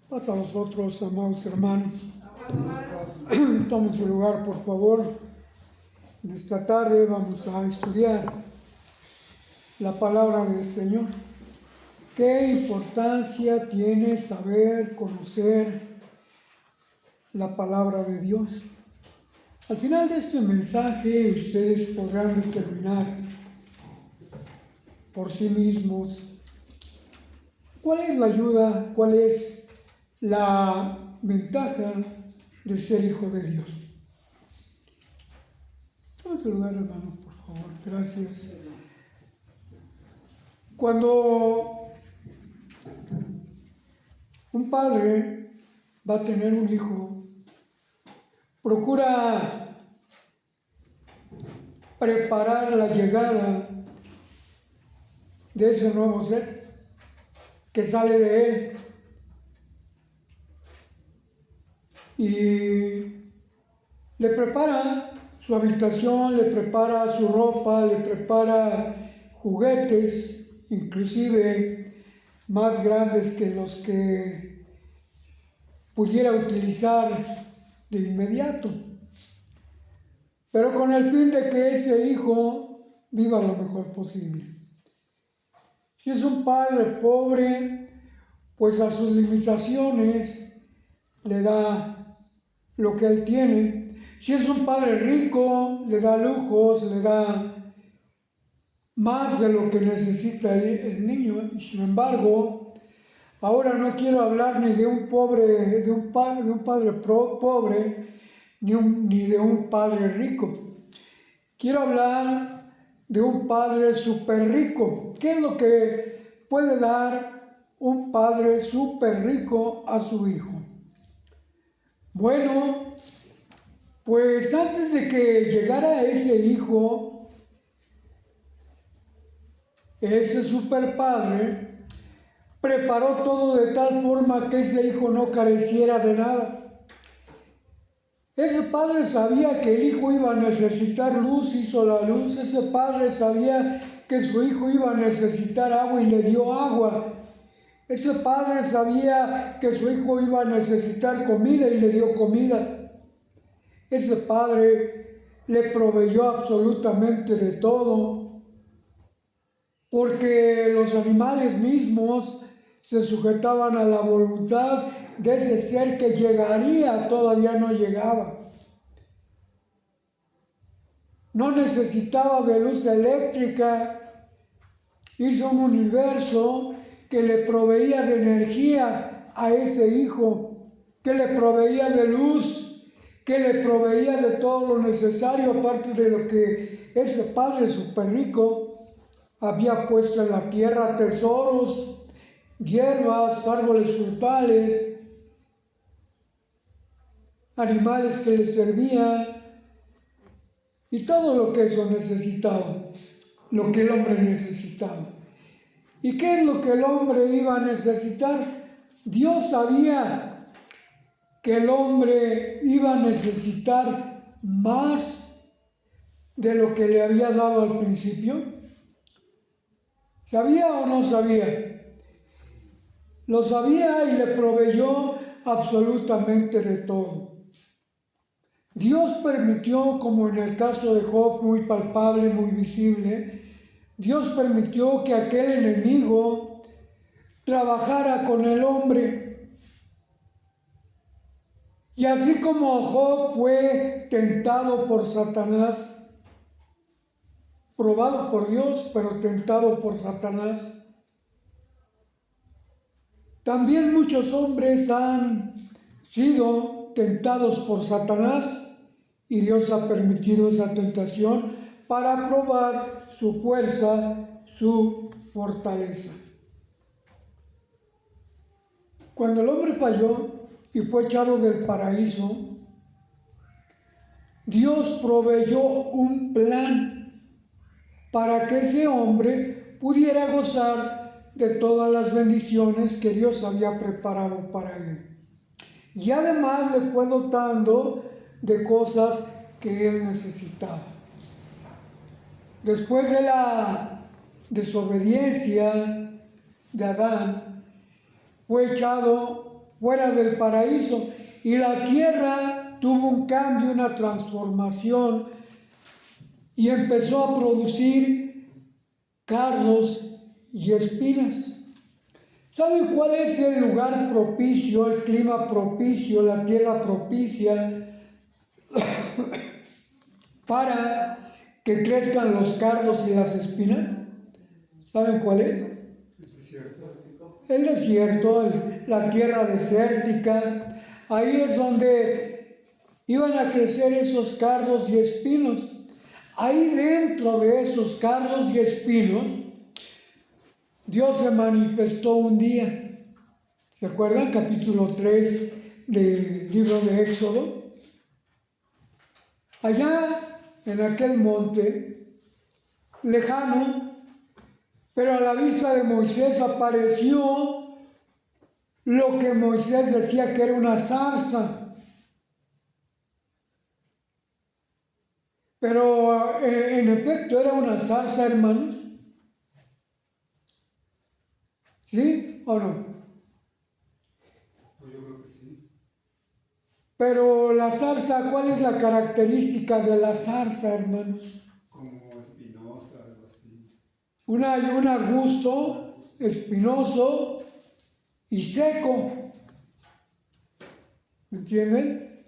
Pasa a vosotros, amados hermanos. Tomen su lugar, por favor. En esta tarde vamos a estudiar la palabra del Señor. ¿Qué importancia tiene saber, conocer la palabra de Dios? Al final de este mensaje, ustedes podrán determinar por sí mismos cuál es la ayuda, cuál es la ventaja de ser hijo de Dios. Toma su lugar, hermano, por favor. Gracias. Cuando un padre va a tener un hijo, procura preparar la llegada de ese nuevo ser que sale de él. Y le prepara su habitación, le prepara su ropa, le prepara juguetes, inclusive más grandes que los que pudiera utilizar de inmediato, pero con el fin de que ese hijo viva lo mejor posible. Si es un padre pobre, pues a sus limitaciones le da lo que él tiene. Si es un padre rico, le da lujos, le da más de lo que necesita el niño. Y sin embargo, ahora no quiero hablar ni de un padre pobre, ni de un padre rico. Quiero hablar de un padre súper rico. ¿Qué es lo que puede dar un padre súper rico a su hijo? Bueno, pues antes de que llegara ese hijo, ese super padre preparó todo de tal forma que ese hijo no careciera de nada. Ese padre sabía que el hijo iba a necesitar luz, hizo la luz. Ese padre sabía que su hijo iba a necesitar agua y le dio agua. Ese padre sabía que su hijo iba a necesitar comida y le dio comida. Ese padre le proveyó absolutamente de todo, porque los animales mismos se sujetaban a la voluntad de ese ser que llegaría, todavía no llegaba. No necesitaba de luz eléctrica, hizo un universo que le proveía de energía a ese hijo, que le proveía de luz, que le proveía de todo lo necesario, aparte de lo que ese padre súper rico había puesto en la tierra: tesoros, hierbas, árboles frutales, animales que le servían, y todo lo que eso necesitaba, lo que el hombre necesitaba. ¿Y qué es lo que el hombre iba a necesitar? Dios sabía que el hombre iba a necesitar más de lo que le había dado al principio. ¿Sabía o no sabía? Lo sabía y le proveyó absolutamente de todo. Dios permitió, como en el caso de Job, muy palpable, muy visible, Dios permitió que aquel enemigo trabajara con el hombre. Y así como Job fue tentado por Satanás, probado por Dios, pero tentado por Satanás, también muchos hombres han sido tentados por Satanás y Dios ha permitido esa tentación para probar su fuerza, su fortaleza. Cuando el hombre falló y fue echado del paraíso, Dios proveyó un plan para que ese hombre pudiera gozar de todas las bendiciones que Dios había preparado para él. Y además le fue dotando de cosas que él necesitaba. Después de la desobediencia de Adán, fue echado fuera del paraíso. Y la tierra tuvo un cambio, una transformación, y empezó a producir cardos y espinas. ¿Saben cuál es el lugar propicio, el clima propicio, la tierra propicia para que crezcan los cardos y las espinas? ¿Saben cuál es? El desierto, la tierra desértica. Ahí es donde iban a crecer esos cardos y espinos. Ahí dentro de esos cardos y espinos, Dios se manifestó un día. ¿Se acuerdan? Capítulo 3 del libro de Éxodo. Allá en aquel monte lejano, pero a la vista de Moisés apareció lo que Moisés decía que era una zarza. Pero en efecto era una zarza, hermanos. ¿Sí o no? Pues yo creo que sí. Pero la zarza, ¿cuál es la característica de la zarza, hermanos? Como espinosa, algo así. Un arbusto espinoso y seco. ¿Me entienden?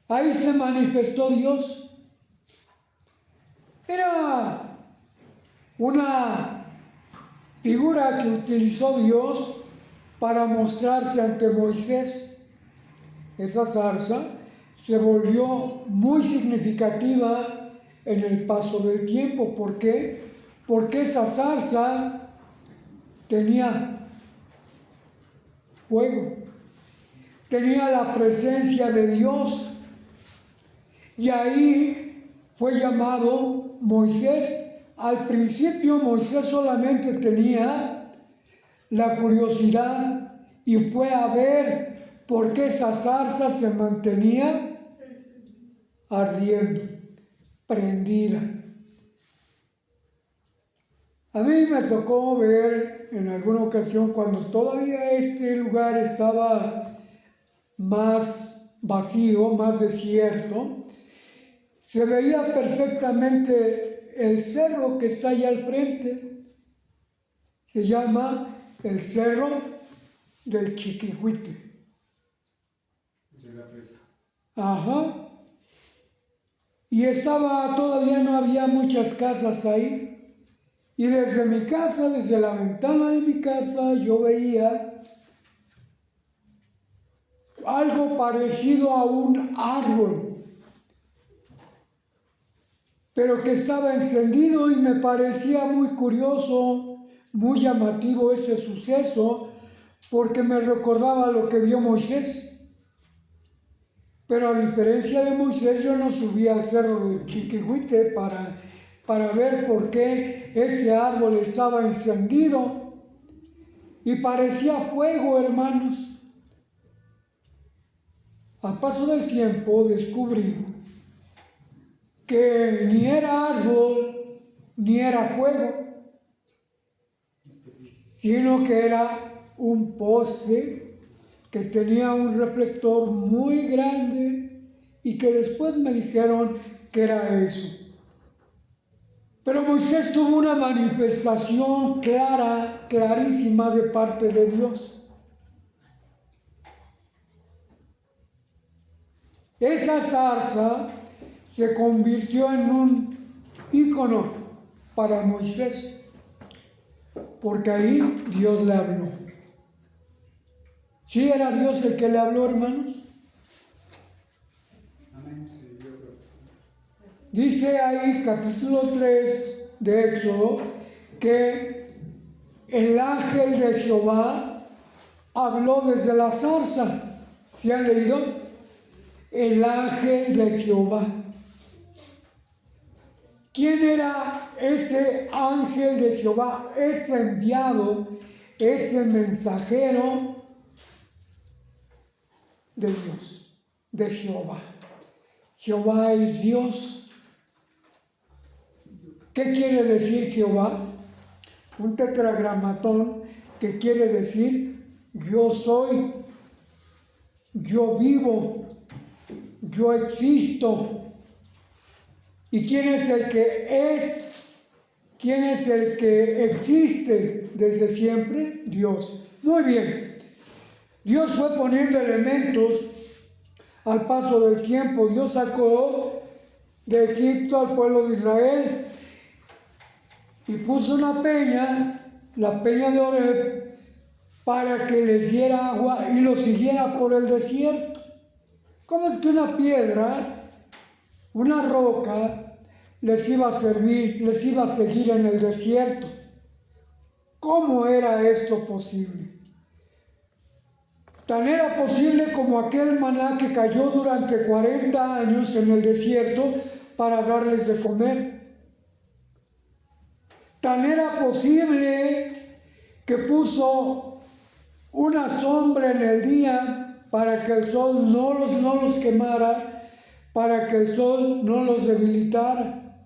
Ahí se manifestó Dios. Era una figura que utilizó Dios para mostrarse ante Moisés. Esa zarza se volvió muy significativa en el paso del tiempo. ¿Por qué? Porque esa zarza tenía fuego, tenía la presencia de Dios, y ahí fue llamado Moisés. Al principio Moisés solamente tenía la curiosidad y fue a ver por qué esa zarza se mantenía ardiendo, prendida. A mí me tocó ver en alguna ocasión, cuando todavía este lugar estaba más vacío, más desierto, se veía perfectamente el cerro que está allá al frente. Se llama el Cerro del Chiquihuite. De la presa. Ajá. Y todavía no había muchas casas ahí. Y desde mi casa, desde la ventana de mi casa, yo veía algo parecido a un árbol, pero que estaba encendido, y me parecía muy curioso, muy llamativo ese suceso, porque me recordaba lo que vio Moisés. Pero a diferencia de Moisés, yo no subí al cerro del Chiquihuite para ver por qué ese árbol estaba encendido y parecía fuego, hermanos. Al paso del tiempo descubrí que ni era árbol ni era fuego, sino que era un poste que tenía un reflector muy grande, y que después me dijeron que era eso. Pero Moisés tuvo una manifestación clara, clarísima de parte de Dios. Esa zarza se convirtió en un ícono para Moisés, porque ahí Dios le habló. ¿Sí era Dios el que le habló, hermanos? Amén, sí, yo creo que sí. Dice ahí, capítulo 3 de Éxodo, que el ángel de Jehová habló desde la zarza. ¿Sí han leído? El ángel de Jehová. ¿Quién era ese ángel de Jehová? Este enviado, este mensajero de Dios, de Jehová. Jehová es Dios. ¿Qué quiere decir Jehová? Un tetragramatón que quiere decir yo soy, yo vivo, yo existo. ¿Y quién es el que es? ¿Quién es el que existe desde siempre? Dios. Muy bien. Dios fue poniendo elementos al paso del tiempo. Dios sacó de Egipto al pueblo de Israel y puso una peña, la peña de Oreb, para que les diera agua y los siguiera por el desierto. ¿Cómo es que una piedra, una roca, les iba a servir, les iba a seguir en el desierto? ¿Cómo era esto posible? Tan era posible como aquel maná que cayó durante 40 años en el desierto para darles de comer. Tan era posible que puso una sombra en el día para que el sol no los quemara, para que el sol no los debilitara.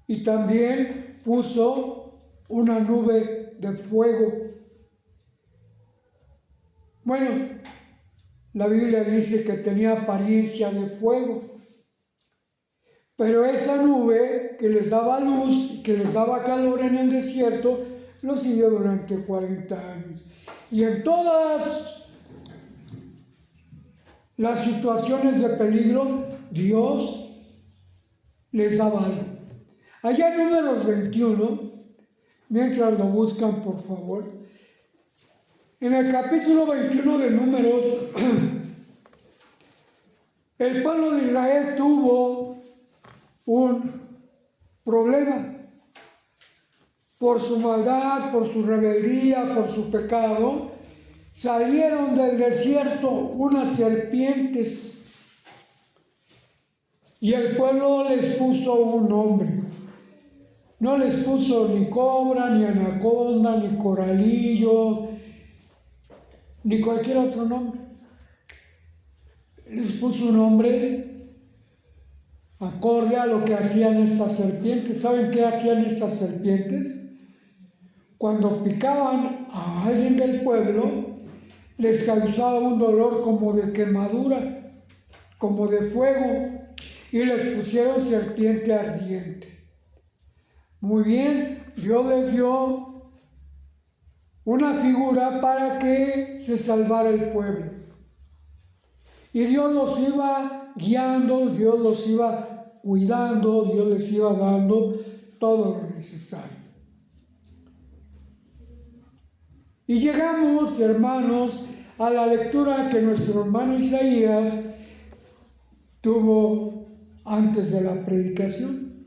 Y también puso una nube de fuego. Bueno, la Biblia dice que tenía apariencia de fuego, pero esa nube que les daba luz, que les daba calor en el desierto, lo siguió durante 40 años. Y en todas las situaciones de peligro, Dios les daba algo. Allá en Números 21, mientras lo buscan, por favor, en el capítulo 21 de Números, el pueblo de Israel tuvo un problema por su maldad, por su rebeldía, por su pecado. Salieron del desierto unas serpientes y el pueblo les puso un nombre. No les puso ni cobra, ni anaconda, ni coralillo, ni cualquier otro nombre. Les puso un nombre acorde a lo que hacían estas serpientes. ¿Saben qué hacían estas serpientes? Cuando picaban a alguien del pueblo, les causaba un dolor como de quemadura, como de fuego, y les pusieron serpiente ardiente. Muy bien, Dios les dio una figura para que se salvara el pueblo. Y Dios los iba guiando, Dios los iba cuidando, Dios les iba dando todo lo necesario. Y llegamos, hermanos, a la lectura que nuestro hermano Isaías tuvo antes de la predicación.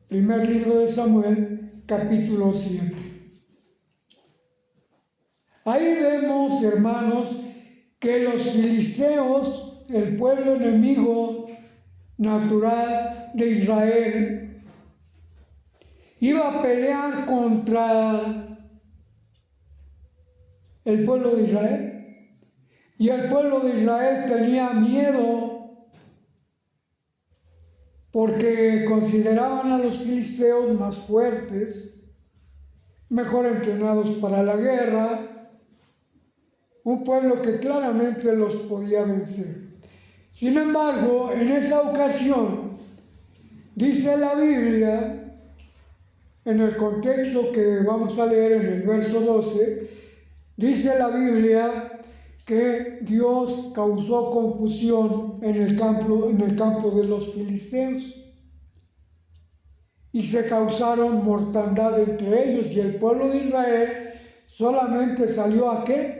Primer libro de Samuel, capítulo 7. Ahí vemos, hermanos, que los filisteos, el pueblo enemigo natural de Israel, iba a pelear contra el pueblo de Israel. Y el pueblo de Israel tenía miedo porque consideraban a los filisteos más fuertes, mejor entrenados para la guerra, un pueblo que claramente los podía vencer. Sin embargo, en esa ocasión, dice la Biblia, en el contexto que vamos a leer en el verso 12, dice la Biblia que Dios causó confusión en el campo de los filisteos y se causaron mortandad entre ellos, y el pueblo de Israel solamente salió ¿a qué?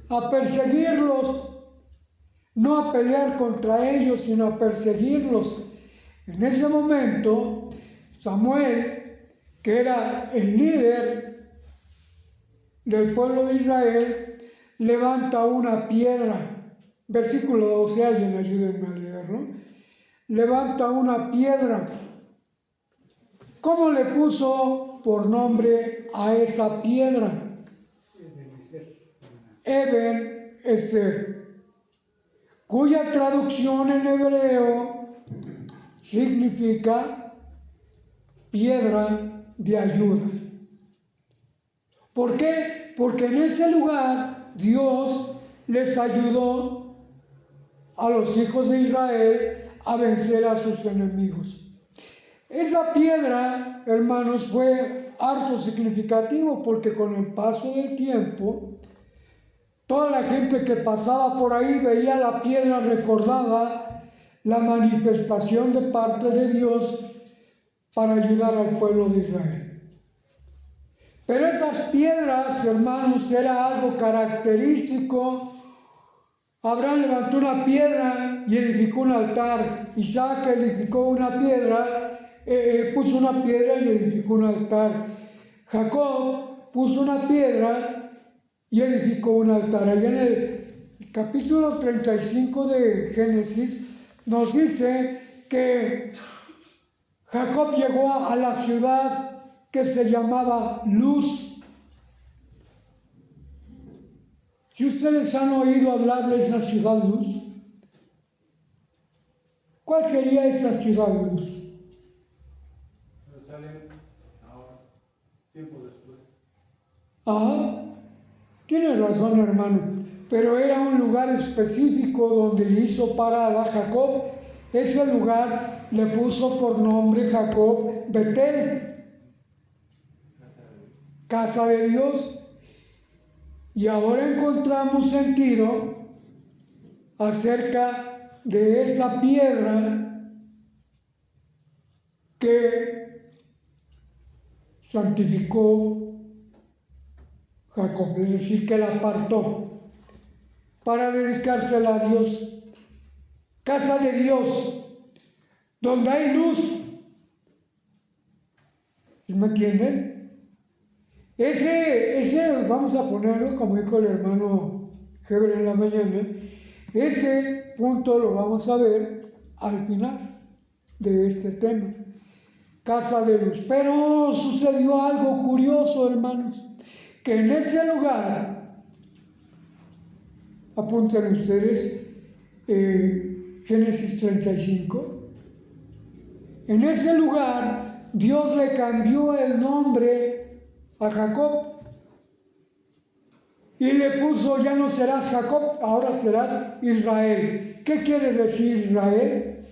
A perseguirlos, no a pelear contra ellos, sino a perseguirlos. En ese momento, Samuel, que era el líder del pueblo de Israel, levanta una piedra. Versículo 12, alguien ayúdenme a leerlo. Levanta una piedra. ¿Cómo le puso por nombre a esa piedra? Eben Ezer, cuya traducción en hebreo significa piedra de ayuda. ¿Por qué? Porque en ese lugar Dios les ayudó a los hijos de Israel a vencer a sus enemigos. Esa piedra, hermanos, fue harto significativo porque con el paso del tiempo, toda la gente que pasaba por ahí veía la piedra, recordaba la manifestación de parte de Dios para ayudar al pueblo de Israel. Pero esas piedras, hermanos, era algo característico. Abraham levantó una piedra y edificó un altar. Isaac edificó una piedra, puso una piedra y edificó un altar. Jacob puso una piedra y edificó un altar. Allá en el capítulo 35 de Génesis nos dice que Jacob llegó a la ciudad que se llamaba Luz. Si ustedes han oído hablar de esa ciudad Luz, ¿cuál sería esa ciudad Luz? Jerusalén, ahora, tiempo después. Ah, tiene razón, hermano, pero era un lugar específico donde hizo parada Jacob. Ese lugar le puso por nombre Jacob Betel, casa de Dios. Y ahora encontramos sentido acerca de esa piedra que santificó Jacob, es decir, que la apartó para dedicársela a Dios. Casa de Dios, donde hay luz. ¿Sí me entienden? Ese, vamos a ponerlo, como dijo el hermano Heber en la mañana, ese punto lo vamos a ver al final de este tema. Casa de luz. Pero sucedió algo curioso, hermanos, que en ese lugar, apunten ustedes, Génesis 35, en ese lugar Dios le cambió el nombre a Jacob y le puso: ya no serás Jacob, ahora serás Israel. ¿Qué quiere decir Israel?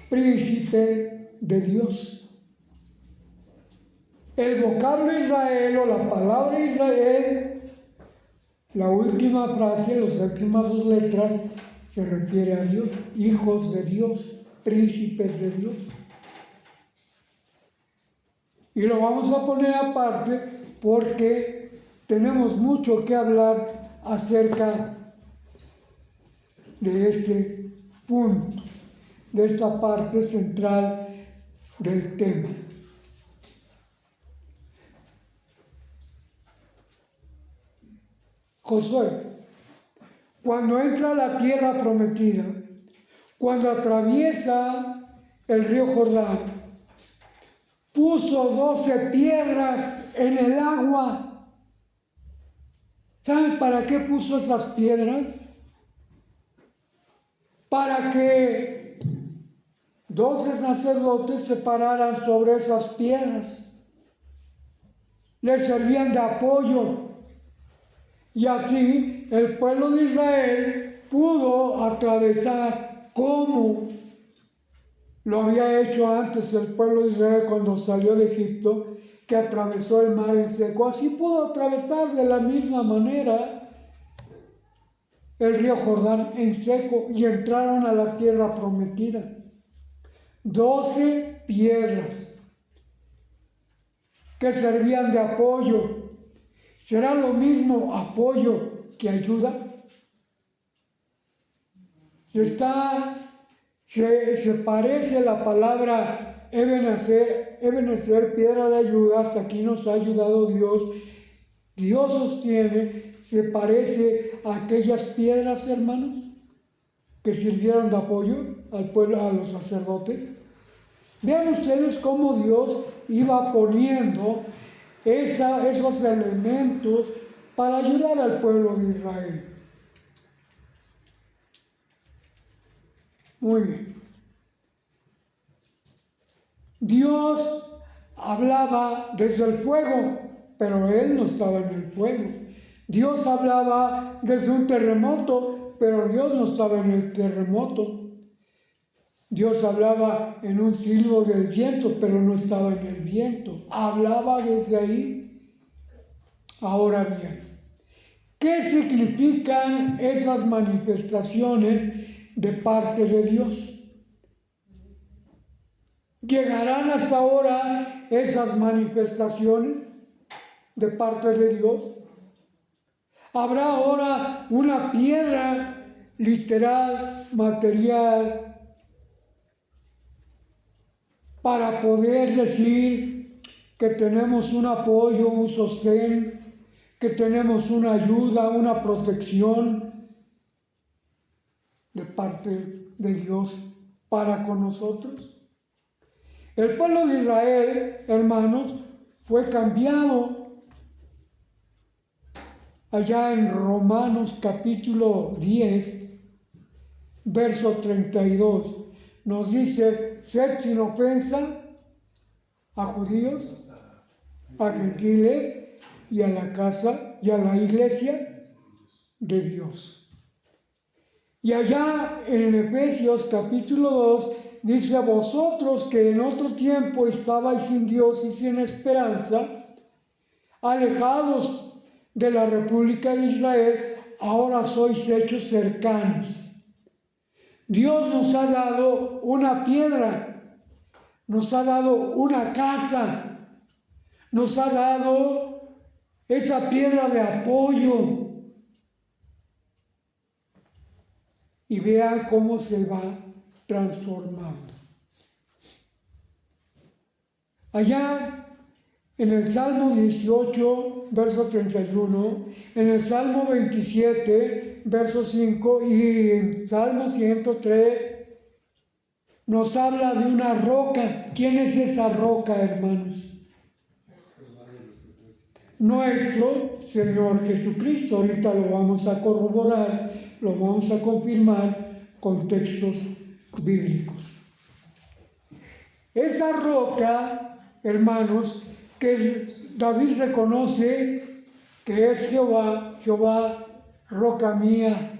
Príncipe de Dios. El vocablo Israel o la palabra Israel, la última frase, las últimas dos letras, se refiere a Dios, hijos de Dios, príncipes de Dios. Y lo vamos a poner aparte porque tenemos mucho que hablar acerca de este punto, de esta parte central del tema. Josué, cuando entra a la tierra prometida, cuando atraviesa el río Jordán, puso 12 piedras en el agua. ¿Saben para qué puso esas piedras? Para que 12 sacerdotes se pararan sobre esas piedras. Les servían de apoyo. Y así el pueblo de Israel pudo atravesar como lo había hecho antes el pueblo de Israel cuando salió de Egipto, que atravesó el mar en seco. Así pudo atravesar de la misma manera el río Jordán en seco y entraron a la tierra prometida. 12 piedras que servían de apoyo. ¿Será lo mismo apoyo que ayuda? Se parece la palabra Ebenezer, piedra de ayuda, hasta aquí nos ha ayudado Dios. Dios sostiene, se parece a aquellas piedras, hermanos, que sirvieron de apoyo al pueblo, a los sacerdotes. Vean ustedes cómo Dios iba poniendo esos elementos para ayudar al pueblo de Israel. Muy bien. Dios hablaba desde el fuego. pero él no estaba en el fuego. Dios hablaba desde un terremoto, pero Dios no estaba en el terremoto. Dios hablaba en un silbo del viento, pero no estaba en el viento. Hablaba desde ahí. Ahora bien, ¿qué significan esas manifestaciones de parte de Dios? ¿Llegarán hasta ahora esas manifestaciones de parte de Dios? ¿Habrá ahora una piedra literal, material, para poder decir que tenemos un apoyo, un sostén, que tenemos una ayuda, una protección de parte de Dios para con nosotros? El pueblo de Israel, hermanos, fue cambiado. Allá en Romanos capítulo 10, verso 32, nos dice: sed sin ofensa a judíos, a gentiles y a la casa y a la iglesia de Dios. Y allá en Efesios capítulo 2 dice: vosotros que en otro tiempo estabais sin Dios y sin esperanza, alejados de la República de Israel, ahora sois hechos cercanos. Dios nos ha dado una piedra, nos ha dado una casa, nos ha dado esa piedra de apoyo. Y vean cómo se va transformando. Allá en el Salmo 18, verso 31, en el Salmo 27, verso 5 y en Salmo 103 nos habla de una roca. ¿Quién es esa roca, hermanos? Nuestro Señor Jesucristo. Ahorita lo vamos a corroborar, lo vamos a confirmar con textos bíblicos. Esa roca, hermanos, que David reconoce que es Jehová, Jehová, roca mía,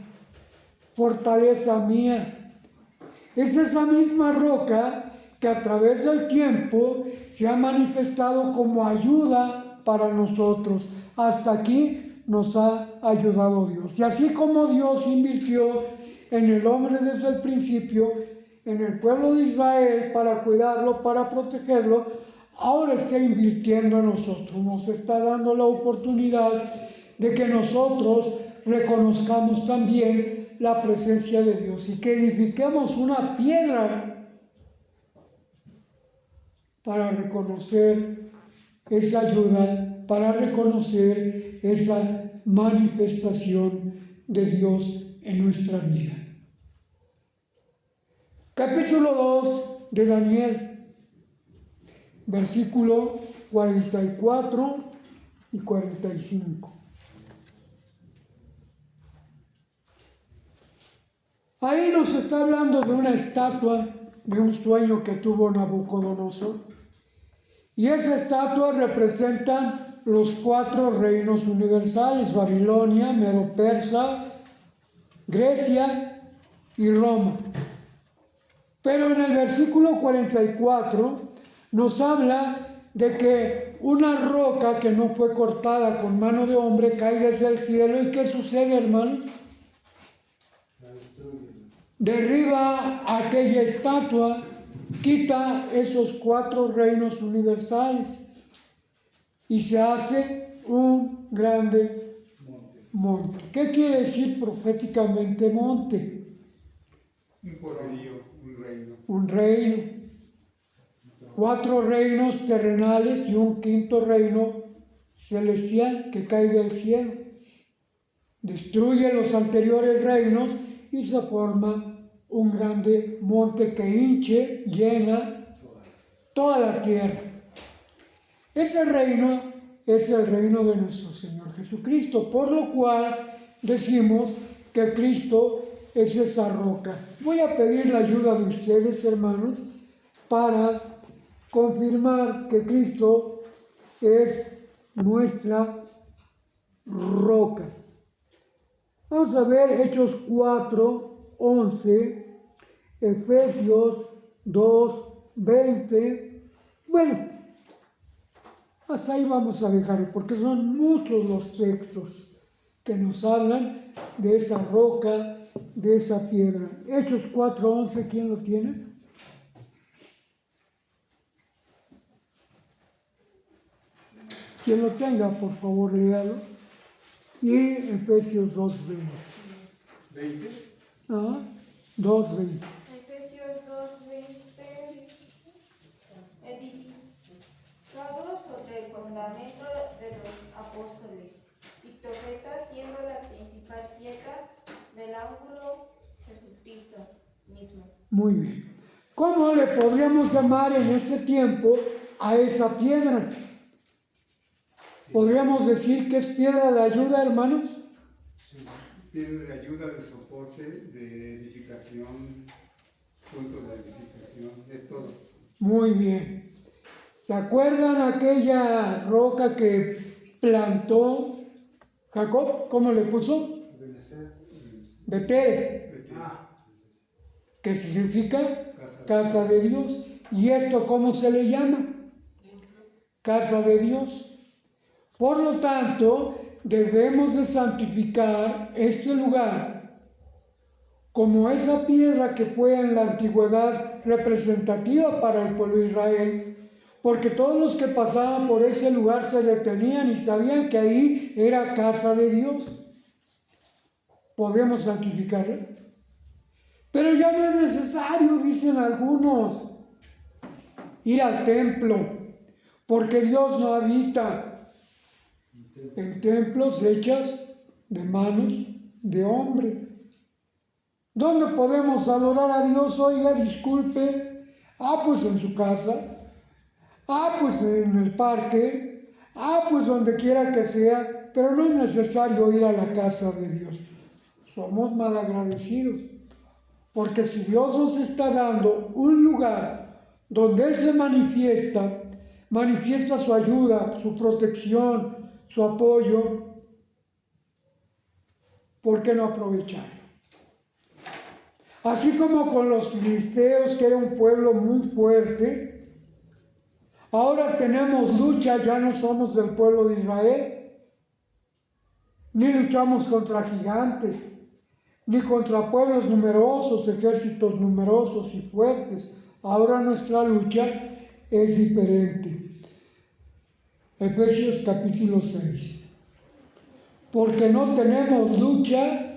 fortaleza mía. Es esa misma roca que a través del tiempo se ha manifestado como ayuda para nosotros. Hasta aquí nos ha ayudado Dios. Y así como Dios invirtió en el hombre desde el principio, en el pueblo de Israel, para cuidarlo, para protegerlo, ahora está invirtiendo en nosotros. Nos está dando la oportunidad de que nosotros reconozcamos también la presencia de Dios y que edifiquemos una piedra para reconocer esa ayuda, para reconocer esa manifestación de Dios en nuestra vida. Capítulo 2 de Daniel, versículo 44 y 45. Ahí nos está hablando de una estatua, de un sueño que tuvo Nabucodonosor. Y esa estatua representa los 4 reinos universales: Babilonia, Medo-Persa, Grecia y Roma. Pero en el versículo 44 nos habla de que una roca que no fue cortada con mano de hombre cae desde el cielo. ¿Y qué sucede, hermanos? Derriba aquella estatua, quita esos 4 reinos universales y se hace un grande monte. ¿Qué quiere decir proféticamente monte? Un poderío, un reino. Un reino. 4 reinos terrenales y un 5.º reino celestial que cae del cielo. Destruye los anteriores reinos y se forma un grande monte que hinche, llena toda la tierra. Ese reino es el reino de nuestro Señor Jesucristo, por lo cual decimos que Cristo es esa roca. Voy a pedir la ayuda de ustedes, hermanos, para confirmar que Cristo es nuestra roca. Vamos a ver Hechos 4, 11, Efesios 2, 20. Bueno, hasta ahí vamos a dejarlo, porque son muchos los textos que nos hablan de esa roca, de esa piedra. Hechos 4, 11, ¿quién lo tiene? Quien lo tenga, por favor, léalo. Y Efesios 2:20. ¿20? Ah, 2:20. Efesios 2:20, edificado sobre el fundamento de los apóstoles, y profetas, siendo la principal piedra del ángulo Jesucristo mismo. Muy bien. ¿Cómo le podríamos llamar en este tiempo a esa piedra? ¿Podríamos decir que es piedra de ayuda, hermanos? Sí. Piedra de ayuda, de soporte, de edificación, punto de edificación, es todo. Muy bien. ¿Se acuerdan aquella roca que plantó Jacob? ¿Cómo le puso? Betel, que significa casa de Dios. ¿Y esto cómo se le llama? Casa de Dios. Por lo tanto, debemos de santificar este lugar como esa piedra que fue en la antigüedad representativa para el pueblo de Israel, porque todos los que pasaban por ese lugar se detenían y sabían que ahí era casa de Dios. Podemos santificarla. Pero ya no es necesario, dicen algunos, ir al templo, porque Dios no habita en templos hechos de manos de hombre. ¿Dónde podemos adorar a Dios? Oiga, disculpe. Pues en su casa. Pues en el parque. Pues donde quiera que sea. Pero no es necesario ir a la casa de Dios. Somos malagradecidos. Porque si Dios nos está dando un lugar donde Él se manifiesta su ayuda, su protección, su apoyo, ¿por qué no aprovecharlo? Así como con los filisteos, que era un pueblo muy fuerte, ahora tenemos lucha, ya no somos del pueblo de Israel, ni luchamos contra gigantes, ni contra pueblos numerosos, ejércitos numerosos y fuertes. Ahora nuestra lucha es diferente. Efesios capítulo 6. Porque no tenemos lucha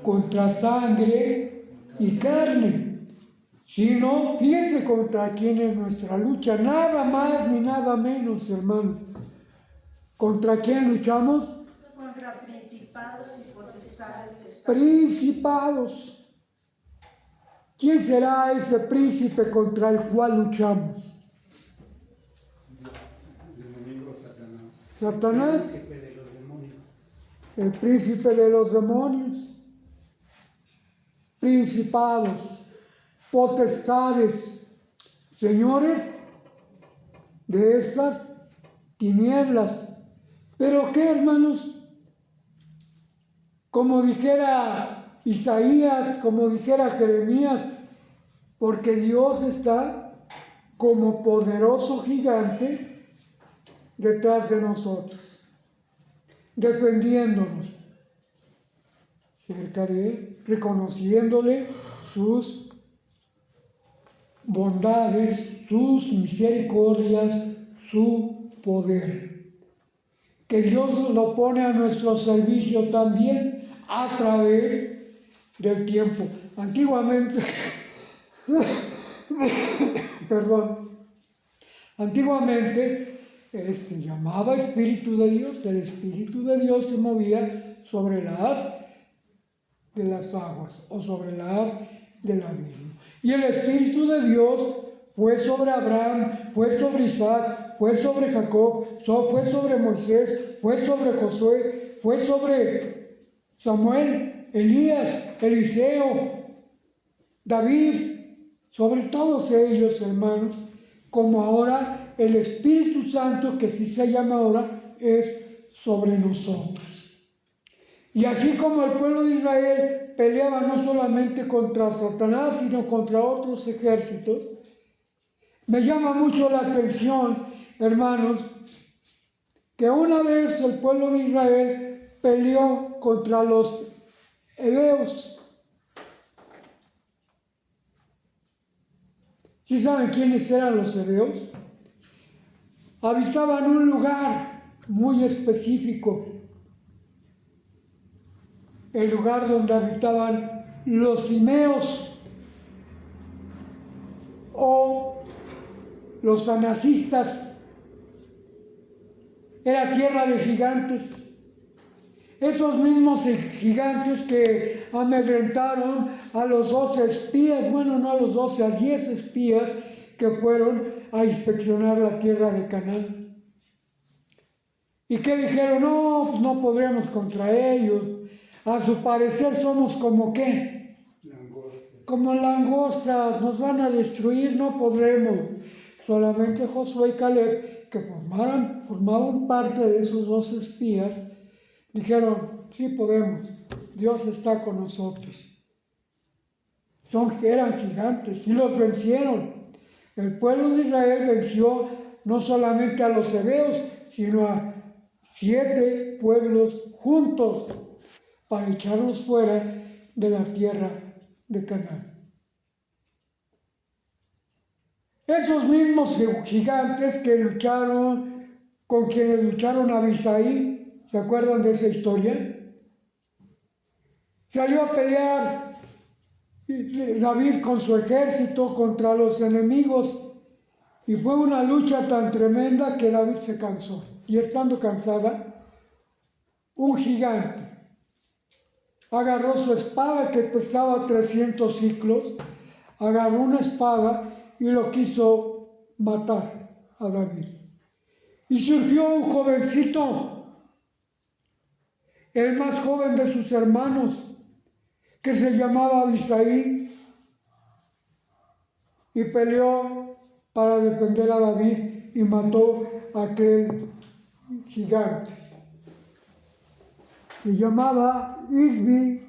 contra sangre y carne, sino, fíjense contra quién es nuestra lucha, nada más ni nada menos, hermanos. ¿Contra quién luchamos? Contra principados y potestades. Principados. ¿Quién será ese príncipe contra el cual luchamos? Satanás, el príncipe de los demonios, principados, potestades, señores de estas tinieblas. ¿Pero qué, hermanos? Como dijera Isaías, como dijera Jeremías, porque Dios está como poderoso gigante detrás de nosotros, defendiéndonos cerca de Él, reconociéndole sus bondades, sus misericordias, su poder. Que Dios lo pone a nuestro servicio también a través del tiempo. Antiguamente, antiguamente, llamaba Espíritu de Dios, el Espíritu de Dios se movía sobre la haz de las aguas o sobre la haz del abismo. Y el Espíritu de Dios fue sobre Abraham, fue sobre Isaac, fue sobre Jacob, fue sobre Moisés, fue sobre Josué, fue sobre Samuel, Elías, Eliseo, David, sobre todos ellos, hermanos, como ahora el Espíritu Santo, que sí se llama ahora, es sobre nosotros. Y así como el pueblo de Israel peleaba no solamente contra Satanás, sino contra otros ejércitos, me llama mucho la atención, hermanos, que una vez el pueblo de Israel peleó contra los heveos. ¿Sí saben quiénes eran los heveos? Habitaban un lugar muy específico, el lugar donde habitaban los cimeos o los anacistas. Era tierra de gigantes. Esos mismos gigantes que amedrentaron a los 12 espías, bueno, no a los 12, a 10 espías que fueron a inspeccionar la tierra de Canaán. ¿Y qué dijeron? No, pues no podremos contra ellos. A su parecer somos como ¿qué? Como langostas, nos van a destruir, no podremos. Solamente Josué y Caleb, que formaban parte de esos 12 espías, dijeron, sí podemos, Dios está con nosotros. Eran gigantes y los vencieron. El pueblo de Israel venció no solamente a los heveos, sino a 7 pueblos juntos para echarlos fuera de la tierra de Canaán. Esos mismos gigantes que lucharon, con quienes lucharon Abisaí, ¿se acuerdan de esa historia? Salió a pelear David con su ejército contra los enemigos y fue una lucha tan tremenda que David se cansó. Y estando cansada, un gigante agarró su espada que pesaba 300 siclos, agarró una espada y lo quiso matar a David. Y surgió un jovencito, el más joven de sus hermanos, que se llamaba Abisaí, y peleó para defender a David y mató a aquel gigante. Se llamaba Isbi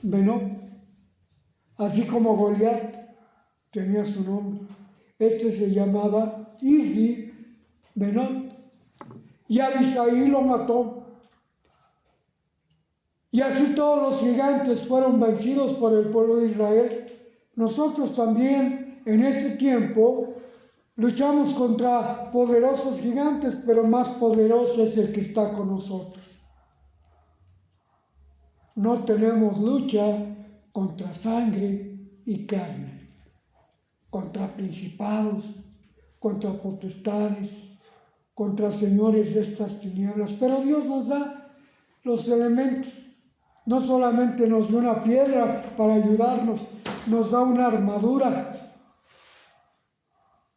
Benob, así como Goliat tenía su nombre. Este se llamaba Isbi Benob, y Abisaí lo mató. Y así todos los gigantes fueron vencidos por el pueblo de Israel. Nosotros también en este tiempo luchamos contra poderosos gigantes, pero más poderoso es el que está con nosotros. No tenemos lucha contra sangre y carne, contra principados, contra potestades, contra señores de estas tinieblas, pero Dios nos da los elementos. No solamente nos dio una piedra para ayudarnos, nos da una armadura.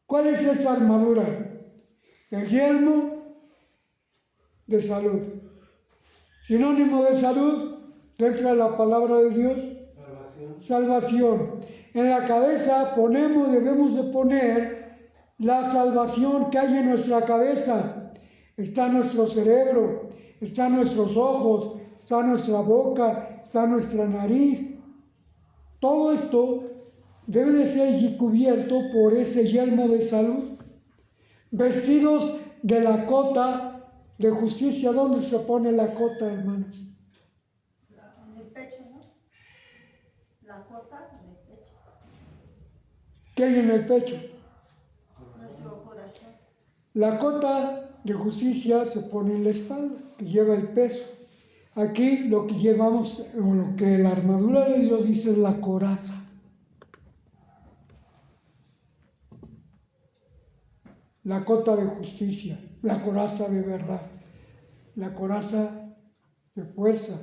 ¿Cuál es esa armadura? El yelmo de salud. Sinónimo de salud, dentro de la palabra de Dios, salvación. En la cabeza debemos de poner la salvación que hay en nuestra cabeza. Está nuestro cerebro, están nuestros ojos, está nuestra boca, está nuestra nariz. Todo esto debe de ser cubierto por ese yelmo de salud. Vestidos de la cota de justicia. ¿Dónde se pone la cota, hermanos? En el pecho, ¿no? La cota en el pecho. ¿Qué hay en el pecho? Nuestro corazón. La cota de justicia se pone en la espalda, que lleva el peso. Aquí lo que llevamos, o lo que la armadura de Dios dice, es la coraza. La cota de justicia, la coraza de verdad, la coraza de fuerza.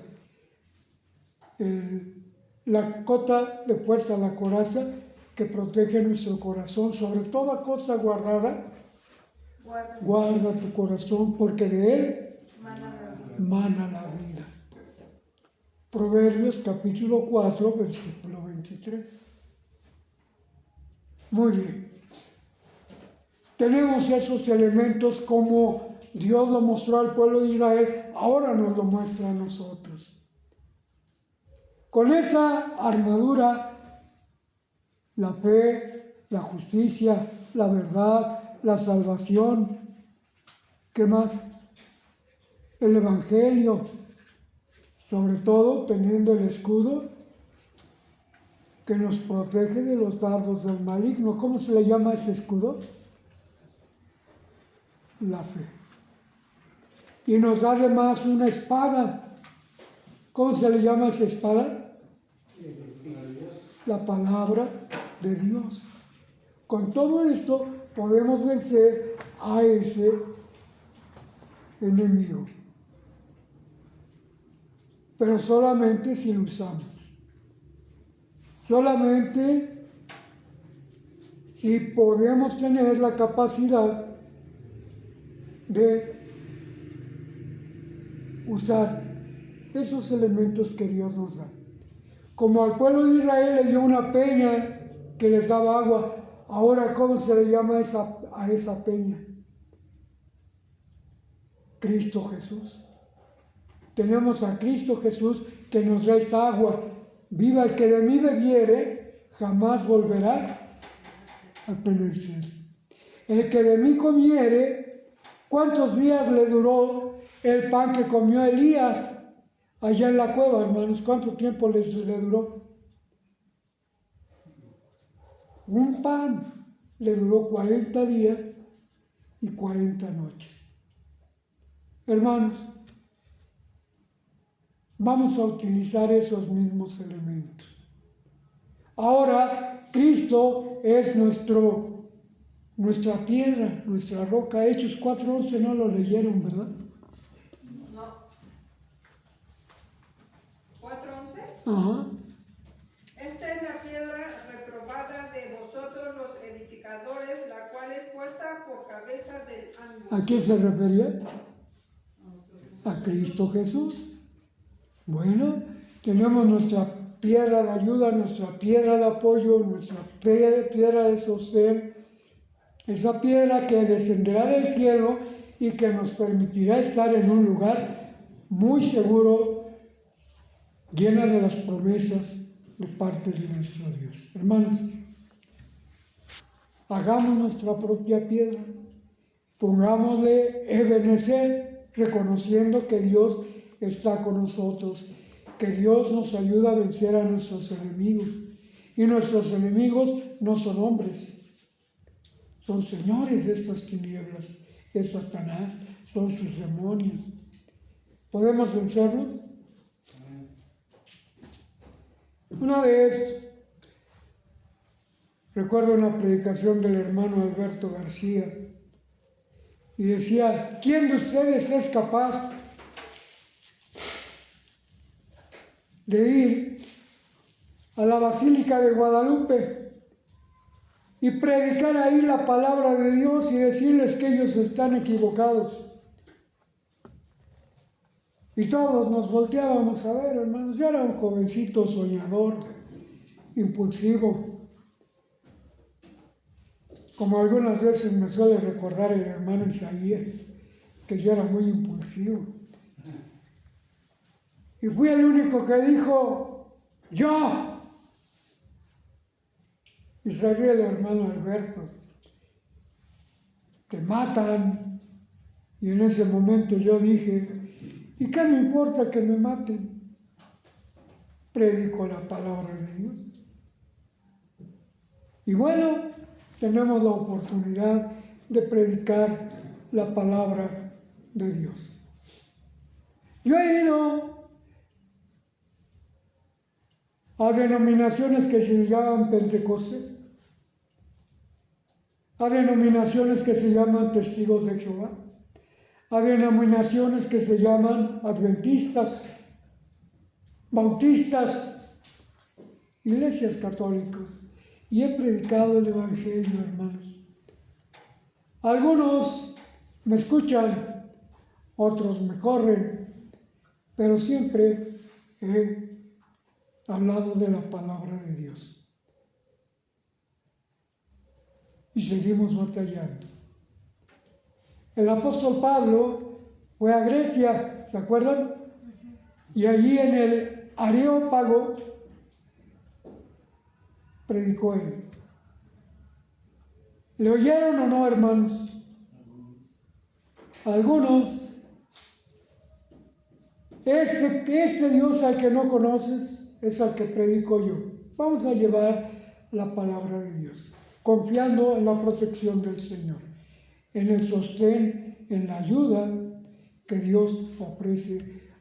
La cota de fuerza, la coraza que protege nuestro corazón sobre toda cosa guardada. Guarda tu corazón, porque de él mana la vida. Proverbios capítulo 4, versículo 23. Muy bien. tenemos esos elementos como Dios lo mostró al pueblo de Israel, ahora nos lo muestra a nosotros. Con esa armadura, la fe, la justicia, la verdad, la salvación, ¿qué más? El Evangelio, sobre todo teniendo el escudo que nos protege de los dardos del maligno. ¿Cómo se le llama ese escudo? La fe. Y nos da además una espada. ¿Cómo se le llama esa espada? La palabra de Dios. Con todo esto podemos vencer a ese enemigo. Pero solamente si lo usamos. Solamente si podemos tener la capacidad de usar esos elementos que Dios nos da. Como al pueblo de Israel le dio una peña que les daba agua, ahora ¿cómo se le llama a esa peña? Cristo Jesús. Tenemos a Cristo Jesús que nos da esta agua. Viva el que de mí bebiere, jamás volverá a tener sed. El que de mí comiere, ¿cuántos días le duró el pan que comió Elías allá en la cueva, hermanos? ¿Cuánto tiempo le duró? Un pan le duró 40 días y 40 noches. Hermanos, vamos a utilizar esos mismos elementos. Ahora, Cristo es nuestra piedra, nuestra roca. Hechos 4:11 no lo leyeron, ¿verdad? No. 4:11. Ajá. Esta es la piedra reprobada de vosotros los edificadores, la cual es puesta por cabeza del ángulo. ¿A quién se refería? A Cristo Jesús. Bueno, tenemos nuestra piedra de ayuda, nuestra piedra de apoyo, nuestra piedra de sostén, esa piedra que descenderá del cielo y que nos permitirá estar en un lugar muy seguro, llena de las promesas de parte de nuestro Dios. Hermanos, hagamos nuestra propia piedra, pongámosle Ebenezer, reconociendo que Dios está con nosotros, que Dios nos ayuda a vencer a nuestros enemigos. Y nuestros enemigos no son hombres, son señores de estas tinieblas, es Satanás, son sus demonios. ¿Podemos vencerlos? Una vez, recuerdo una predicación del hermano Alberto García, y decía, ¿quién de ustedes es capaz de ir a la Basílica de Guadalupe y predicar ahí la palabra de Dios y decirles que ellos están equivocados? Y todos nos volteábamos a ver, hermanos. Yo era un jovencito soñador, impulsivo, como algunas veces me suele recordar el hermano Isaías, que yo era muy impulsivo. Y fui el único que dijo, ¡yo! Y se ríe el hermano Alberto. Te matan. Y en ese momento yo dije, ¿y qué me importa que me maten? Predico la palabra de Dios. Y bueno, tenemos la oportunidad de predicar la palabra de Dios. Yo he ido a denominaciones que se llaman Pentecostés, a denominaciones que se llaman Testigos de Jehová, a denominaciones que se llaman Adventistas, Bautistas, iglesias católicas, y he predicado el Evangelio, hermanos. Algunos me escuchan, otros me corren, pero siempre he hablado de la palabra de Dios. Y seguimos batallando. El apóstol Pablo fue a Grecia, ¿se acuerdan? Y allí en el Areópago predicó él. ¿Le oyeron o no, hermanos? Algunos. Este Dios al que no conoces es al que predico yo. Vamos a llevar la palabra de Dios, confiando en la protección del Señor, en el sostén, en la ayuda que Dios ofrece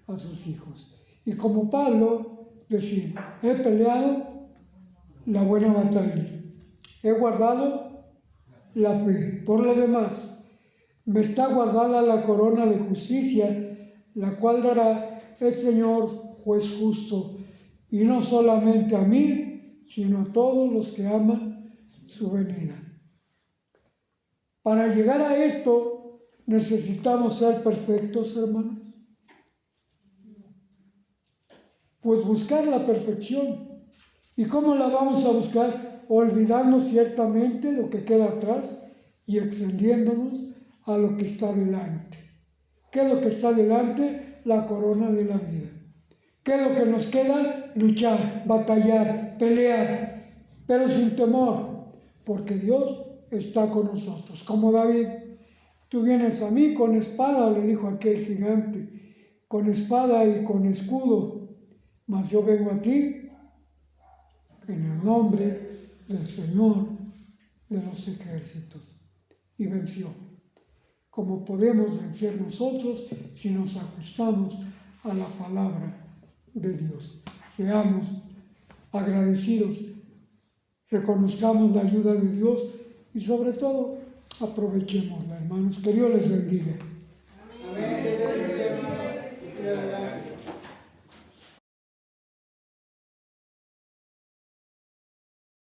a sus hijos. Y como Pablo, decir, he peleado la buena batalla, he guardado la fe. Por lo demás, me está guardada la corona de justicia, la cual dará el Señor, juez justo, y no solamente a mí, sino a todos los que aman su venida. Para llegar a esto, necesitamos ser perfectos, hermanos. Pues buscar la perfección. ¿Y cómo la vamos a buscar? Olvidando ciertamente lo que queda atrás y extendiéndonos a lo que está delante. ¿Qué es lo que está delante? La corona de la vida. ¿Qué es lo que nos queda? Luchar, batallar, pelear, pero sin temor, porque Dios está con nosotros. Como David, tú vienes a mí con espada, le dijo aquel gigante, con espada y con escudo, mas yo vengo a ti en el nombre del Señor de los ejércitos. Y venció. Como podemos vencer nosotros si nos ajustamos a la palabra de Dios. Seamos agradecidos, reconozcamos la ayuda de Dios y sobre todo aprovechémosla, hermanos. Que Dios les bendiga.